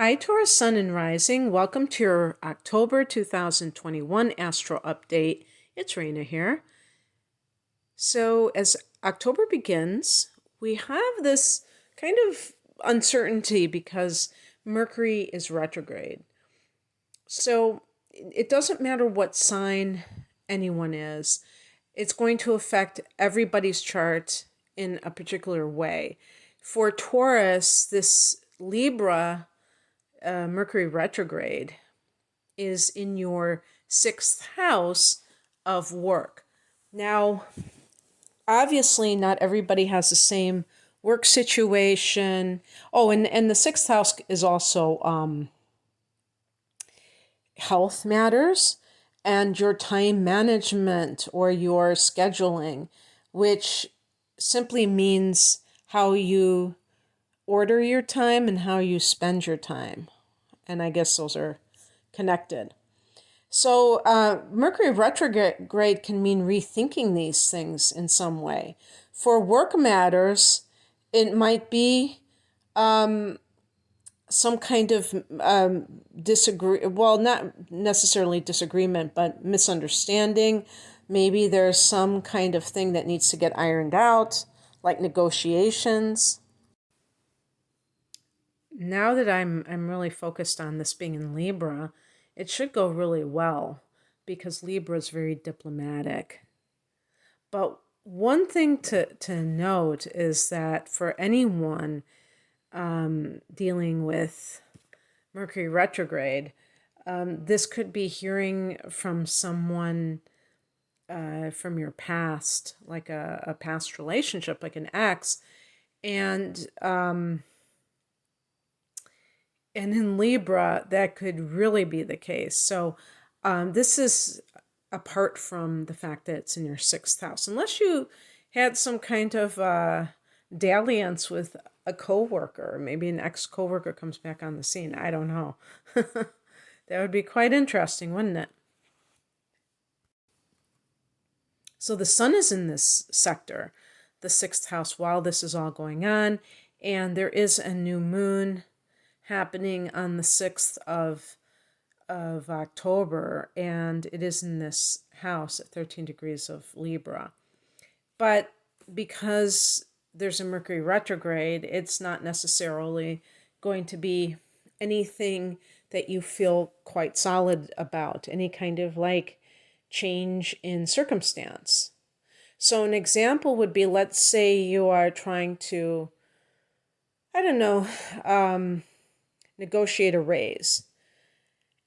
Hi, Taurus Sun and Rising. Welcome to your October 2021 Astro Update. It's Raina here. So, as October begins, we have this kind of uncertainty because Mercury is retrograde. So, it doesn't matter what sign anyone is, it's going to affect everybody's chart in a particular way. For Taurus, this Libra Mercury retrograde is in your sixth house of work. Now, obviously, not everybody has the same work situation. Oh, and the sixth house is also health matters and your time management or your scheduling, which simply means how you order your time and how you spend your time. And I guess those are connected. So Mercury retrograde can mean rethinking these things in some way. For work matters, it might be some kind of not necessarily disagreement, but misunderstanding. Maybe there's some kind of thing that needs to get ironed out, like negotiations. Now that I'm really focused on this being in Libra, it should go really well because Libra is very diplomatic. But one thing to note is that for anyone dealing with Mercury retrograde, this could be hearing from someone from your past, like a past relationship, like an ex, and in Libra, that could really be the case. So this is apart from the fact that it's in your sixth house. Unless you had some kind of dalliance with a coworker, maybe an ex-coworker comes back on the scene. I don't know. That would be quite interesting, wouldn't it? So the sun is in this sector, the sixth house, while this is all going on. And there is a new moon happening on the 6th of October, and it is in this house at 13 degrees of Libra. But because there's a Mercury retrograde, it's not necessarily going to be anything that you feel quite solid about, any kind of like change in circumstance. So an example would be, let's say you are trying to, I don't know, negotiate a raise,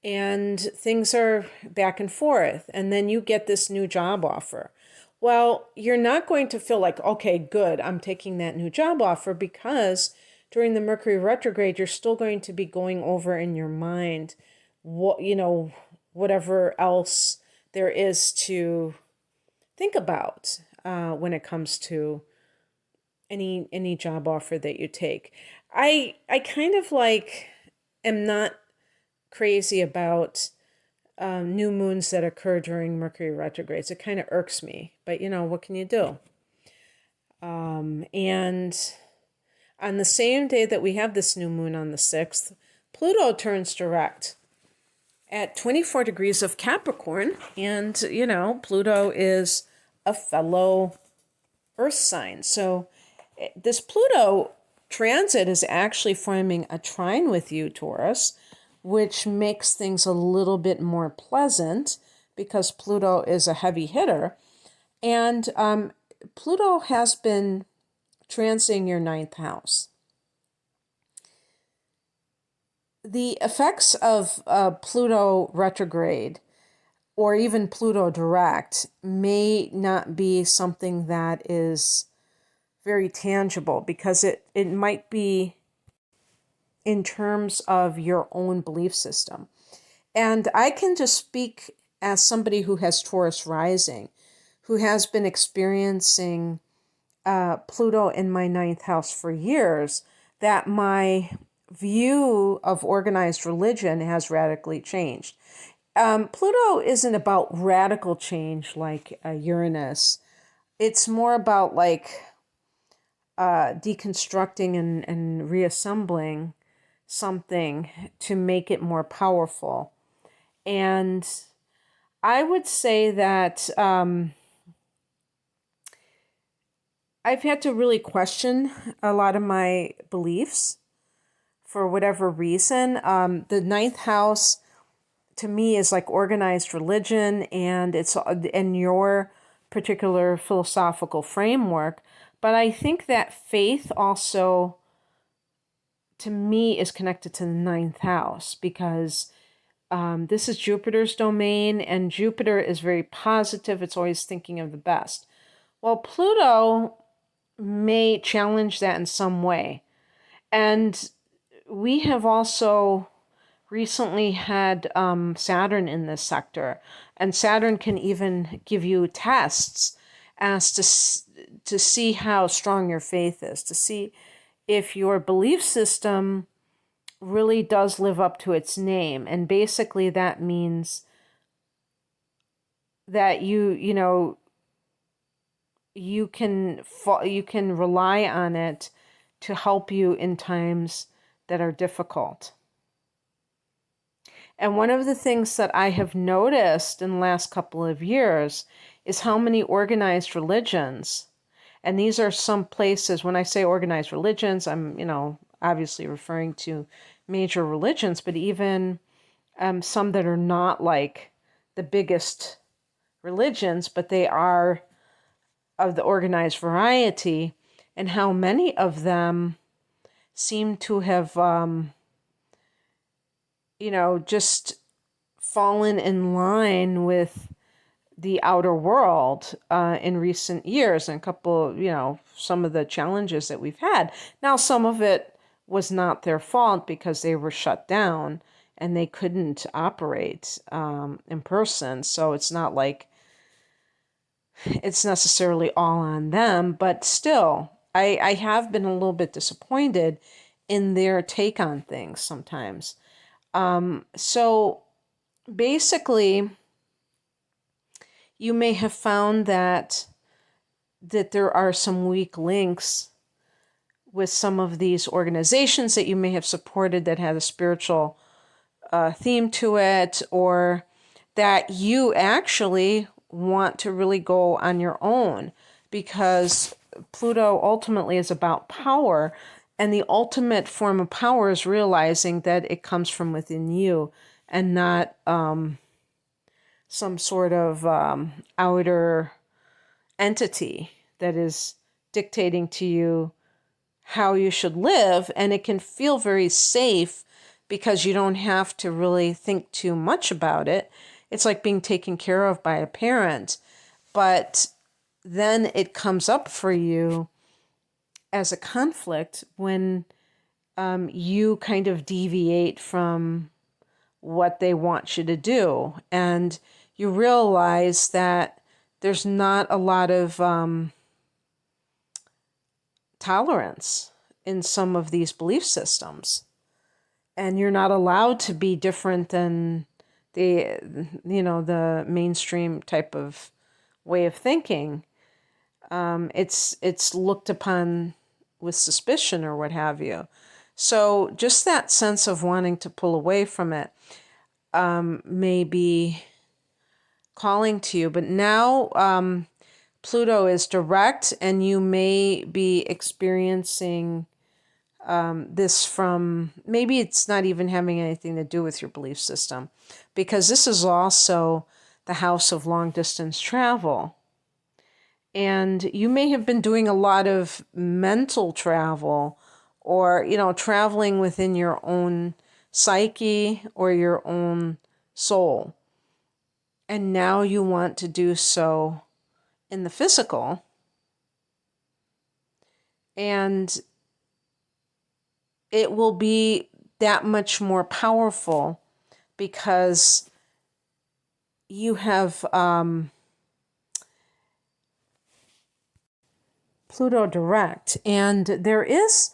and things are back and forth, and then you get this new job offer. Well, you're not going to feel like, okay, good, I'm taking that new job offer, because during the Mercury retrograde, you're still going to be going over in your mind whatever else there is to think about when it comes to any job offer that you take. I kind of like am not crazy about new moons that occur during Mercury retrogrades. It kind of irks me, but what can you do? And on the same day that we have this new moon on the 6th, Pluto turns direct at 24 degrees of Capricorn. And, Pluto is a fellow Earth sign. So this Pluto transit is actually forming a trine with you, Taurus, which makes things a little bit more pleasant because Pluto is a heavy hitter. And Pluto has been transiting your ninth house. The effects of Pluto retrograde or even Pluto direct may not be something that is very tangible, because it might be in terms of your own belief system. And I can just speak as somebody who has Taurus rising, who has been experiencing Pluto in my ninth house for years, that my view of organized religion has radically changed. Pluto isn't about radical change like Uranus. It's more about like deconstructing and reassembling something to make it more powerful. And I would say that I've had to really question a lot of my beliefs for whatever reason. The ninth house to me is like organized religion, and it's in your particular philosophical framework. But I think that faith also, to me, is connected to the ninth house because this is Jupiter's domain, and Jupiter is very positive. It's always thinking of the best. Well, Pluto may challenge that in some way. And we have also recently had Saturn in this sector, and Saturn can even give you tests as to see how strong your faith is, to see if your belief system really does live up to its name. And basically that means that you can rely on it to help you in times that are difficult. And one of the things that I have noticed in the last couple of years is how many organized religions, and these are some places, when I say organized religions, I'm, obviously referring to major religions, but even some that are not like the biggest religions, but they are of the organized variety, and how many of them seem to have just fallen in line with the outer world in recent years, and a couple, some of the challenges that we've had. Now, some of it was not their fault because they were shut down and they couldn't operate in person. So it's not like it's necessarily all on them, but still, I have been a little bit disappointed in their take on things sometimes. So basically, you may have found that there are some weak links with some of these organizations that you may have supported that had a spiritual theme to it, or that you actually want to really go on your own, because Pluto ultimately is about power. And the ultimate form of power is realizing that it comes from within you and not some sort of outer entity that is dictating to you how you should live. And it can feel very safe because you don't have to really think too much about it. It's like being taken care of by a parent. But then it comes up for you as a conflict when you kind of deviate from what they want you to do. And you realize that there's not a lot of tolerance in some of these belief systems. And you're not allowed to be different than the mainstream type of way of thinking. It's looked upon with suspicion or what have you. So just that sense of wanting to pull away from it may be calling to you. But now Pluto is direct, and you may be experiencing this from, maybe it's not even having anything to do with your belief system, because this is also the house of long distance travel. And you may have been doing a lot of mental travel, or, traveling within your own psyche or your own soul. And now you want to do so in the physical. And it will be that much more powerful because you have Pluto direct. And there is,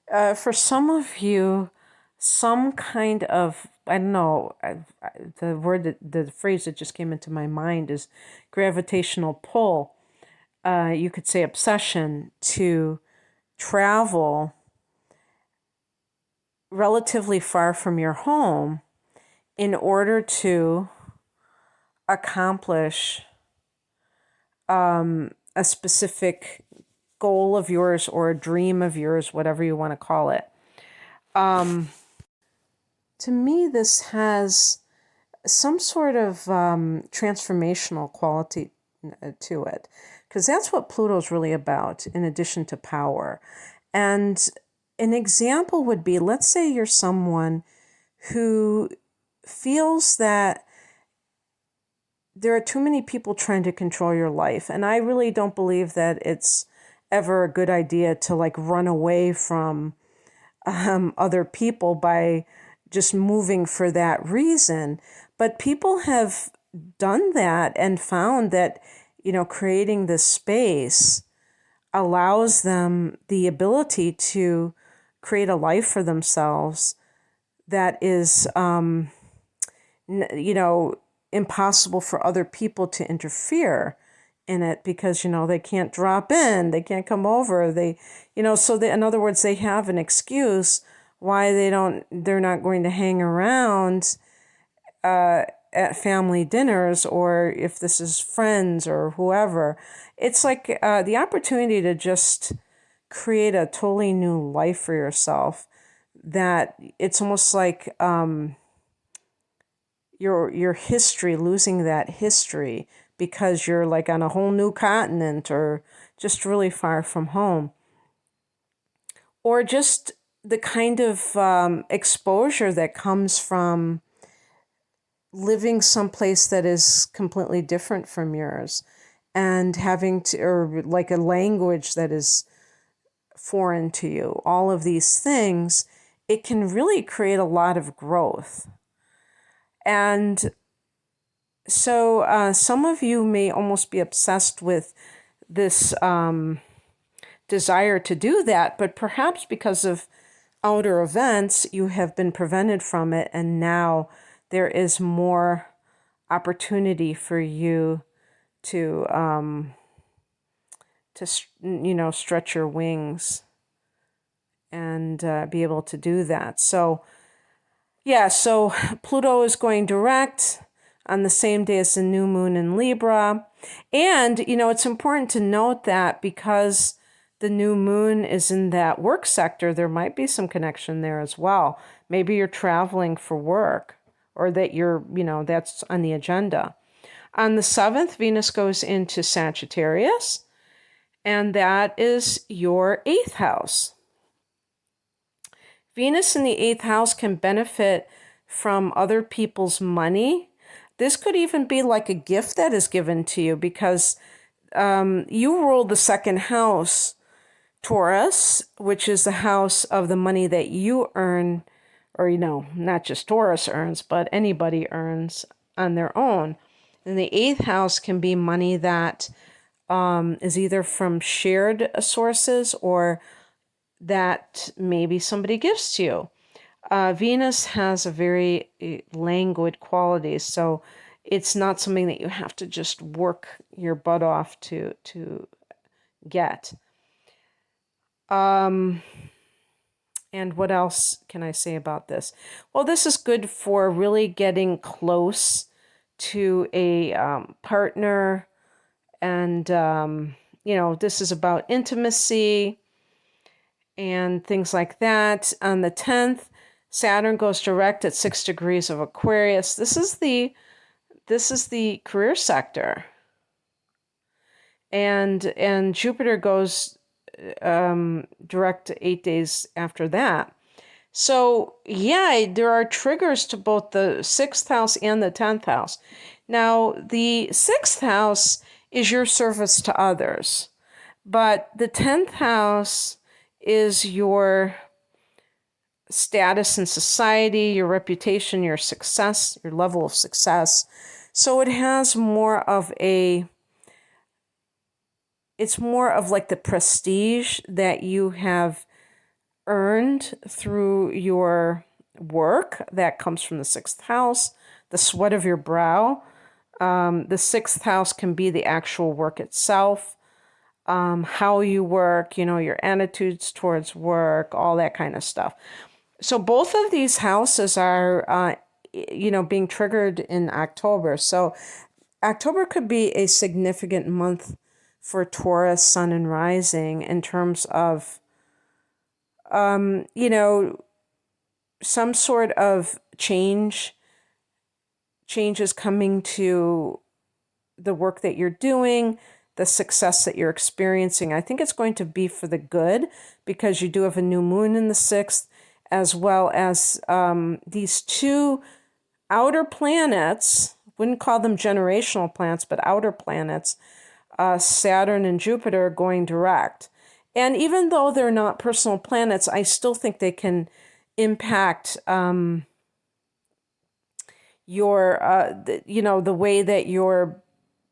for some of you, some kind of, I don't know, the phrase that just came into my mind is gravitational pull. You could say obsession to travel relatively far from your home in order to accomplish a specific goal of yours or a dream of yours, whatever you want to call it. To me, this has some sort of transformational quality to it, because that's what Pluto's really about, in addition to power. And an example would be, let's say you're someone who feels that there are too many people trying to control your life. And I really don't believe that it's ever a good idea to like run away from other people by just moving for that reason. But people have done that and found that, creating this space allows them the ability to create a life for themselves that is, impossible for other people to interfere in it, because, they can't drop in, they can't come over, in other words, they have an excuse why they're not going to hang around at family dinners, or if this is friends or whoever. It's like the opportunity to just create a totally new life for yourself, that it's almost like your history, losing that history because you're like on a whole new continent or just really far from home. Or just the kind of exposure that comes from living someplace that is completely different from yours, and having to, or like a language that is foreign to you. All of these things, it can really create a lot of growth. And so some of you may almost be obsessed with this desire to do that, but perhaps because of outer events, you have been prevented from it, and now there is more opportunity for you to stretch your wings and be able to do that. So Pluto is going direct on the same day as the new moon in Libra. And, it's important to note that because the new moon is in that work sector, there might be some connection there as well. Maybe you're traveling for work, or that that's on the agenda. On the 7th, Venus goes into Sagittarius, and that is your 8th house. Venus in the 8th house can benefit from other people's money. This could even be like a gift that is given to you, because you rule the 2nd house, Taurus, which is the house of the money that you earn, or, not just Taurus earns, but anybody earns on their own. And the 8th house can be money that is either from shared sources or that maybe somebody gives to you. Venus has a very languid quality, so it's not something that you have to just work your butt off to get. And what else can I say about this? Well, this is good for really getting close to a partner, and this is about intimacy and things like that. On the 10th, Saturn goes direct at 6 degrees of Aquarius. This is the career sector. And Jupiter goes direct 8 days after that. So there are triggers to both the 6th house and the 10th house. Now, the 6th house is your service to others, but the 10th house is your status in society, your reputation, your success, your level of success. So it has more of it's more of like the prestige that you have earned through your work that comes from the 6th house, the sweat of your brow. The 6th house can be the actual work itself, how you work, your attitudes towards work, all that kind of stuff. So both of these houses are, being triggered in October. So October could be a significant month for Taurus, Sun, and Rising in terms of, some sort of changes coming to the work that you're doing, the success that you're experiencing. I think it's going to be for the good because you do have a new moon in the 6th, as well as these two outer planets, wouldn't call them generational planets, but outer planets, Saturn and Jupiter going direct. And even though they're not personal planets, I still think they can impact the way that your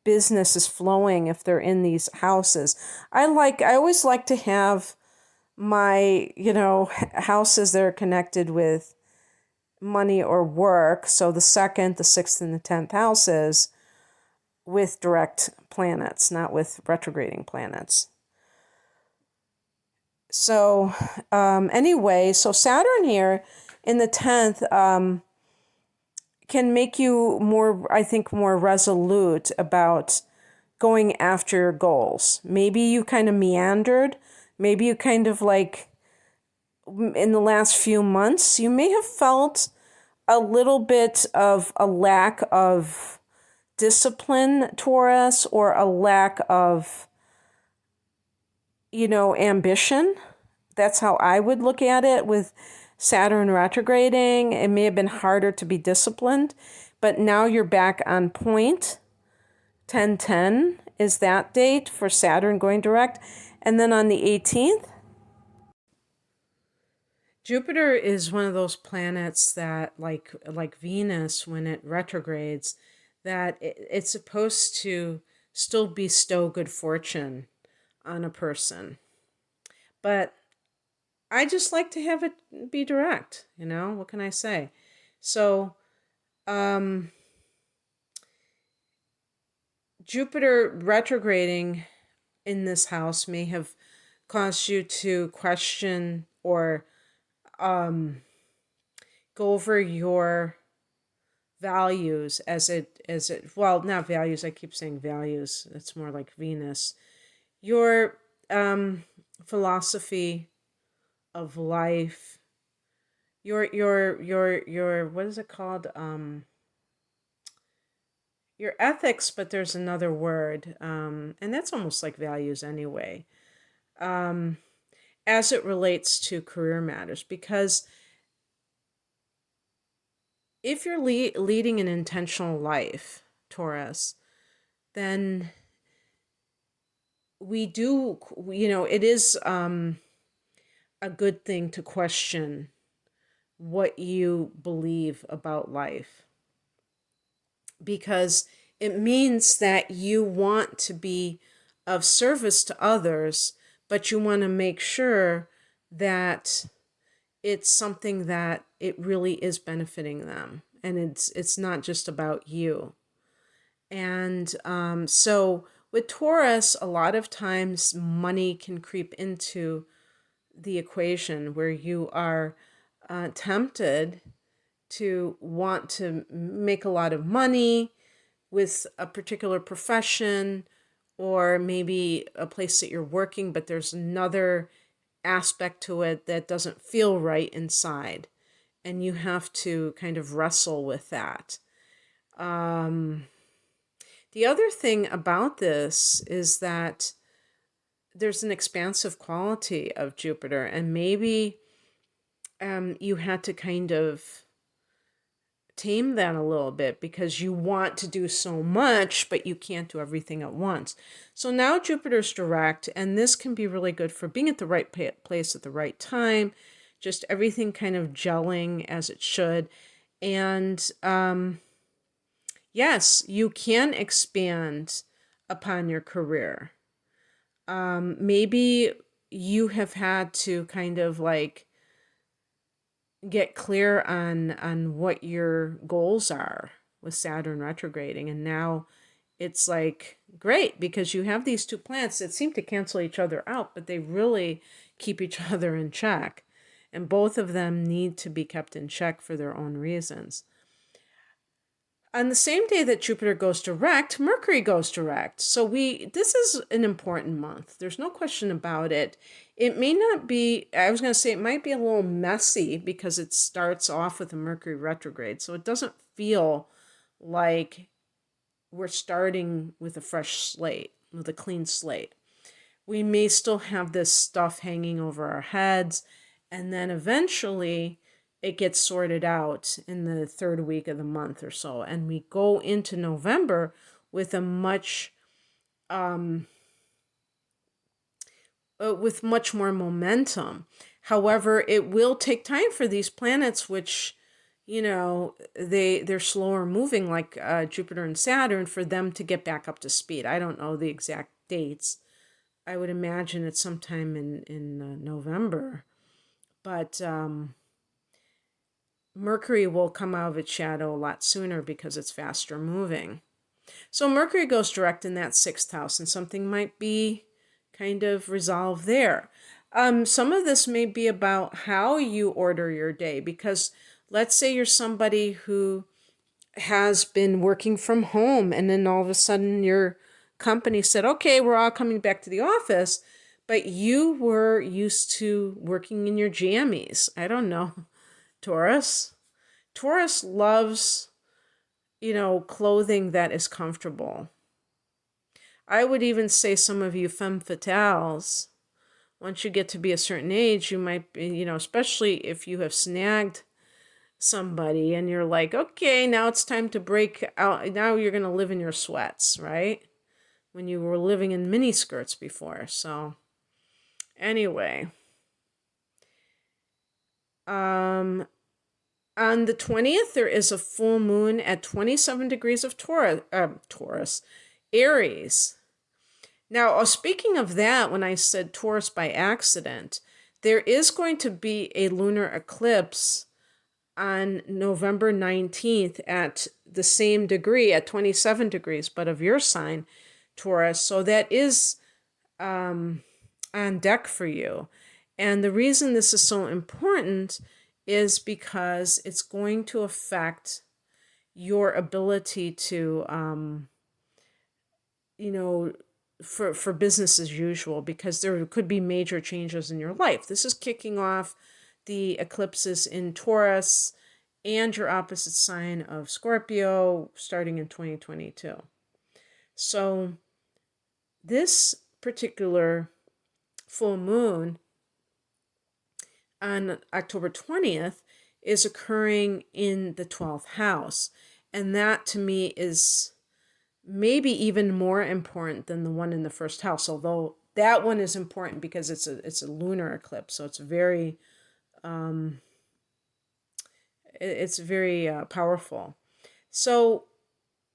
business is flowing if they're in these houses. I always like to have my, houses that are connected with money or work. So the 2nd, the 6th, and the 10th houses with direct planets, not with retrograding planets. So anyway, so Saturn here in the 10th can make you more resolute about going after your goals. Maybe you kind of meandered. Maybe you kind of in the last few months, you may have felt a little bit of a lack of discipline, Taurus, or a lack of, ambition. That's how I would look at it with Saturn retrograding. It may have been harder to be disciplined, but now you're back on point. 10/10 is that date for Saturn going direct. And then on the 18th, Jupiter is one of those planets that, like Venus, when it retrogrades, that it's supposed to still bestow good fortune on a person. But I just like to have it be direct, what can I say? So, Jupiter retrograding in this house may have caused you to question or go over your values well, not values, I keep saying values, it's more like Venus. Your philosophy of life, your what is it called? Your ethics, but there's another word, and that's almost like values anyway, as it relates to career matters. Because if you're leading an intentional life, Taurus, then it is a good thing to question what you believe about life, because it means that you want to be of service to others, but you want to make sure that it's something that it really is benefiting them, and it's not just about you. And so with Taurus, a lot of times money can creep into the equation where you are tempted to want to make a lot of money with a particular profession, or maybe a place that you're working, but there's another aspect to it that doesn't feel right inside, and you have to kind of wrestle with that. The other thing about this is that there's an expansive quality of Jupiter, and maybe you had to kind of tame that a little bit because you want to do so much, but you can't do everything at once. So now Jupiter's direct, and this can be really good for being at the right place at the right time, just everything kind of gelling as it should. And yes, you can expand upon your career. Maybe you have had to kind of get clear on what your goals are with Saturn retrograding, and now it's great because you have these two planets that seem to cancel each other out, but they really keep each other in check. And both of them need to be kept in check for their own reasons. On the same day that Jupiter goes direct, Mercury goes direct. So this is an important month. There's no question about it. It may not be, I was going to say it might be a little messy because it starts off with a Mercury retrograde. So it doesn't feel like we're starting with a fresh slate, with a clean slate. We may still have this stuff hanging over our heads, and then eventually it gets sorted out in the third week of the month or so, and we go into November with a much more momentum. However, it will take time for these planets, which they're slower moving, like Jupiter and Saturn, for them to get back up to speed. I don't know the exact dates. I would imagine it's sometime in November, but Mercury will come out of its shadow a lot sooner because it's faster moving. So Mercury goes direct in that 6th house, and something might be kind of resolved there. Some of this may be about how you order your day, because let's say you're somebody who has been working from home, and then all of a sudden your company said, okay, we're all coming back to the office, but you were used to working in your jammies. I don't know. Taurus loves, clothing that is comfortable. I would even say some of you femme fatales, once you get to be a certain age, you might be, especially if you have snagged somebody and you're like, okay, now it's time to break out. Now you're going to live in your sweats, right? When you were living in mini skirts before. So anyway, on the 20th, there is a full moon at 27 degrees of Taurus, Aries. Now, speaking of that, when I said Taurus by accident, there is going to be a lunar eclipse on November 19th at the same degree, at 27 degrees, but of your sign, Taurus. So that is on deck for you. And the reason this is so important is because it's going to affect your ability to, for business as usual, because there could be major changes in your life. This is kicking off the eclipses in Taurus and your opposite sign of Scorpio starting in 2022. So this particular full moon on October 20th is occurring in the 12th house. And that to me is maybe even more important than the one in the first house, although that one is important because it's a lunar eclipse. So it's very powerful. So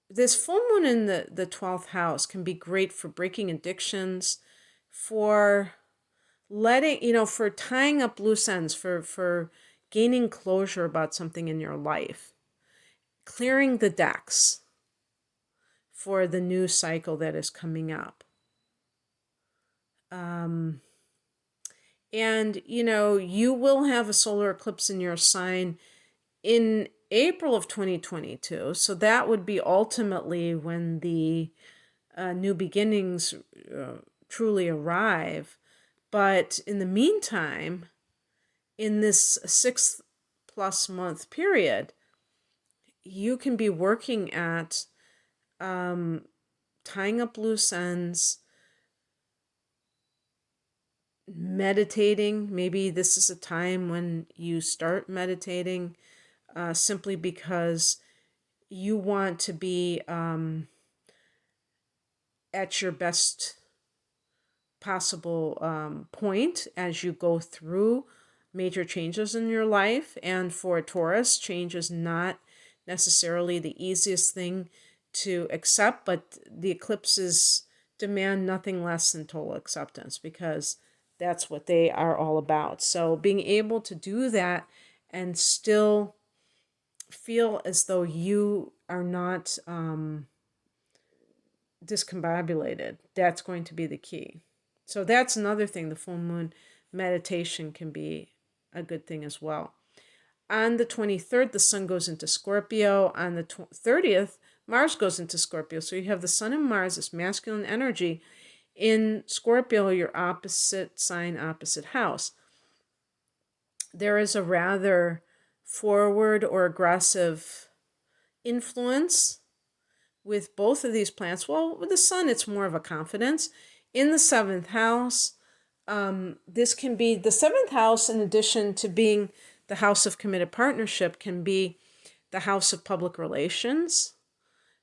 this full moon in the 12th house can be great for breaking addictions, for letting, for tying up loose ends, for gaining closure about something in your life, clearing the decks for the new cycle that is coming up. And, you will have a solar eclipse in your sign in April of 2022. So that would be ultimately when the new beginnings truly arrive. But in the meantime, in this 6+ month period, you can be working at tying up loose ends, meditating. Maybe this is a time when you start meditating simply because you want to be at your best possible point as you go through major changes in your life. And for a Taurus, change is not necessarily the easiest thing to accept, but the eclipses demand nothing less than total acceptance, because that's what they are all about. So being able to do that and still feel as though you are not discombobulated, that's going to be the key. So that's another thing. The full moon meditation can be a good thing as well. On the 23rd, the sun goes into Scorpio. On the 30th, Mars goes into Scorpio. So you have the sun and Mars, this masculine energy, in Scorpio, your opposite sign, opposite house. There is a rather forward or aggressive influence with both of these planets. Well, with the sun, it's more of a confidence. In the 7th house, this can be the 7th house, in addition to being the house of committed partnership, can be the house of public relations.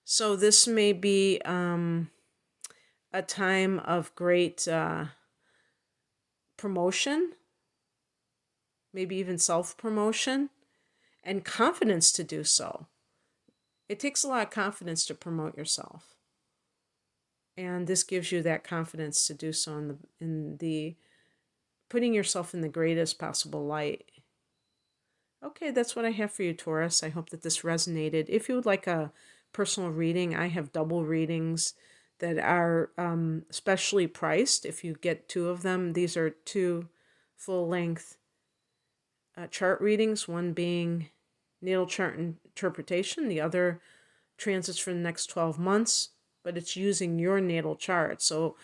So this may be a time of great promotion, maybe even self-promotion, and confidence to do so. It takes a lot of confidence to promote yourself. And this gives you that confidence to do so in the putting yourself in the greatest possible light. Okay, that's what I have for you, Taurus. I hope that this resonated. If you would like a personal reading, I have double readings that are specially priced. If you get 2 of them, these are 2 full-length chart readings, one being natal chart interpretation, the other transits for the next 12 months, but it's using your natal chart. So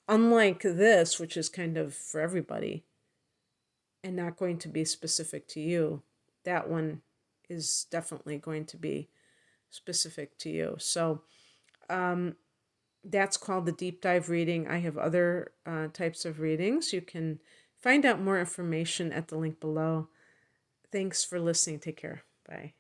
unlike this, which is kind of for everybody and not going to be specific to you, that one is definitely going to be specific to you. So that's called the deep dive reading. I have other types of readings. You can find out more information at the link below. Thanks for listening. Take care. Bye.